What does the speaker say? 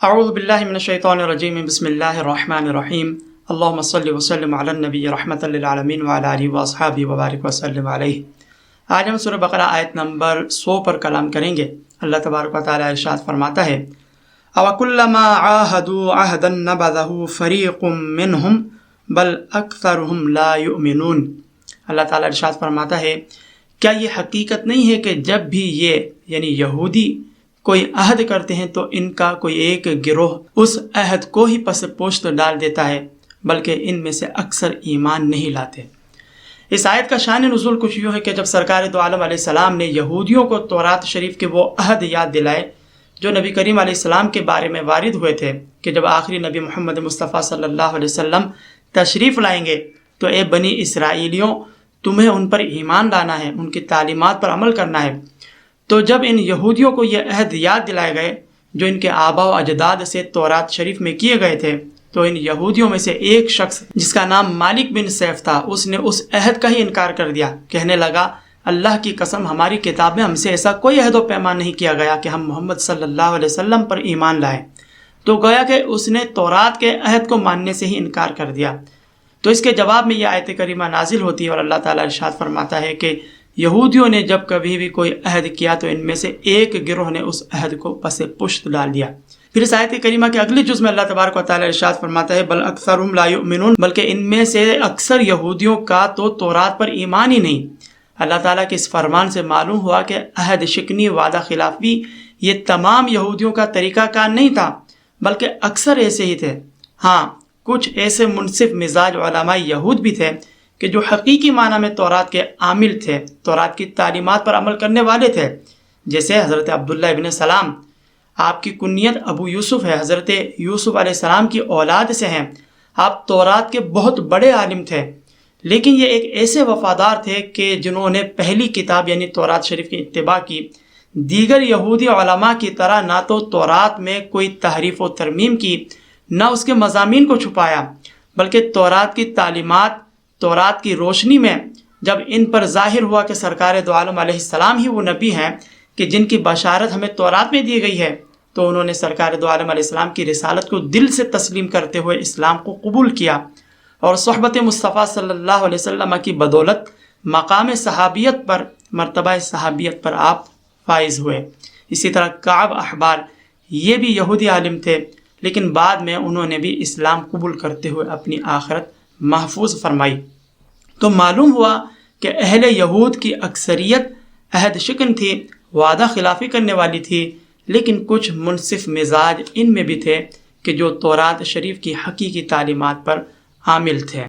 اعوذ باللہ من الشیطان الرجیم بسم اللہ الرحمن الرحیم اللہم صلی وسلم علی النبی رحمۃ للعالمین وعلی آلہ واصحابہ وبارک وسلم علیہ۔ آج ہم سورہ بقرہ آیت نمبر 100 پر کلام کریں گے۔ اللہ تبارک و تعالیٰ ارشاد فرماتا ہے اَوَكُلَّمَا عَاهَدُوا عَهْدًا نَبَذَهُ فَرِيقٌ مِّنْهُمْ بَلْ أَكْثَرُهُمْ لَا يُؤْمِنُونَ۔ اللہ تعالیٰ ارشاد فرماتا ہے کیا یہ حقیقت نہیں ہے کہ جب بھی یہ یعنی یہودی کوئی عہد کرتے ہیں تو ان کا کوئی ایک گروہ اس عہد کو ہی پس پشت ڈال دیتا ہے، بلکہ ان میں سے اکثر ایمان نہیں لاتے۔ اس آیت کا شان نزول کچھ یوں ہے کہ جب سرکار دو عالم علیہ السلام نے یہودیوں کو تورات شریف کے وہ عہد یاد دلائے جو نبی کریم علیہ السلام کے بارے میں وارد ہوئے تھے کہ جب آخری نبی محمد مصطفیٰ صلی اللہ علیہ وسلم تشریف لائیں گے تو اے بنی اسرائیلیوں تمہیں ان پر ایمان لانا ہے، ان کی تعلیمات پر عمل کرنا ہے۔ تو جب ان یہودیوں کو یہ عہد یاد دلائے گئے جو ان کے آباء و اجداد سے تورات شریف میں کیے گئے تھے، تو ان یہودیوں میں سے ایک شخص جس کا نام مالک بن سیف تھا اس نے اس عہد کا ہی انکار کر دیا، کہنے لگا اللہ کی قسم ہماری کتاب میں ہم سے ایسا کوئی عہد و پیمان نہیں کیا گیا کہ ہم محمد صلی اللہ علیہ وسلم پر ایمان لائیں۔ تو گویا کہ اس نے تورات کے عہد کو ماننے سے ہی انکار کر دیا۔ تو اس کے جواب میں یہ آیت کریمہ نازل ہوتی ہے اور اللہ تعالیٰ ارشاد فرماتا ہے کہ یہودیوں نے جب کبھی بھی کوئی عہد کیا تو ان میں سے ایک گروہ نے اس عہد کو پس پشت ڈال دیا۔ پھر اس آیت کریمہ کے اگلے جز میں اللہ تبارک و تعالیٰ ارشاد فرماتا ہے بل اکثرهم لا یؤمنون، بلکہ ان میں سے اکثر یہودیوں کا تو تورات پر ایمان ہی نہیں۔ اللہ تعالیٰ کے اس فرمان سے معلوم ہوا کہ عہد شکنی، وعدہ خلافی یہ تمام یہودیوں کا طریقہ کار نہیں تھا، بلکہ اکثر ایسے ہی تھے۔ ہاں، کچھ ایسے منصف مزاج علماء یہود بھی تھے کہ جو حقیقی معنی میں تورات کے عامل تھے، تورات کی تعلیمات پر عمل کرنے والے تھے، جیسے حضرت عبداللہ ابن سلام۔ آپ کی کنیت ابو یوسف ہے، حضرت یوسف علیہ السلام کی اولاد سے ہیں۔ آپ تورات کے بہت بڑے عالم تھے، لیکن یہ ایک ایسے وفادار تھے کہ جنہوں نے پہلی کتاب یعنی تورات شریف کی اتباع کی۔ دیگر یہودی علماء کی طرح نہ تو تورات میں کوئی تحریف و ترمیم کی، نہ اس کے مضامین کو چھپایا، بلکہ تورات کی تعلیمات، تورات کی روشنی میں جب ان پر ظاہر ہوا کہ سرکار دو عالم علیہ السلام ہی وہ نبی ہیں کہ جن کی بشارت ہمیں تورات میں دی گئی ہے، تو انہوں نے سرکار دو عالم علیہ السلام کی رسالت کو دل سے تسلیم کرتے ہوئے اسلام کو قبول کیا اور صحبت مصطفیٰ صلی اللہ علیہ وسلم کی بدولت مقام صحابیت پر، مرتبہ صحابیت پر آپ فائز ہوئے۔ اسی طرح کعب احبار یہ بھی یہودی عالم تھے، لیکن بعد میں انہوں نے بھی اسلام قبول کرتے ہوئے اپنی آخرت محفوظ فرمائی۔ تو معلوم ہوا کہ اہل یہود کی اکثریت عہد شکن تھی، وعدہ خلافی کرنے والی تھی، لیکن کچھ منصف مزاج ان میں بھی تھے کہ جو تورات شریف کی حقیقی تعلیمات پر عامل تھے۔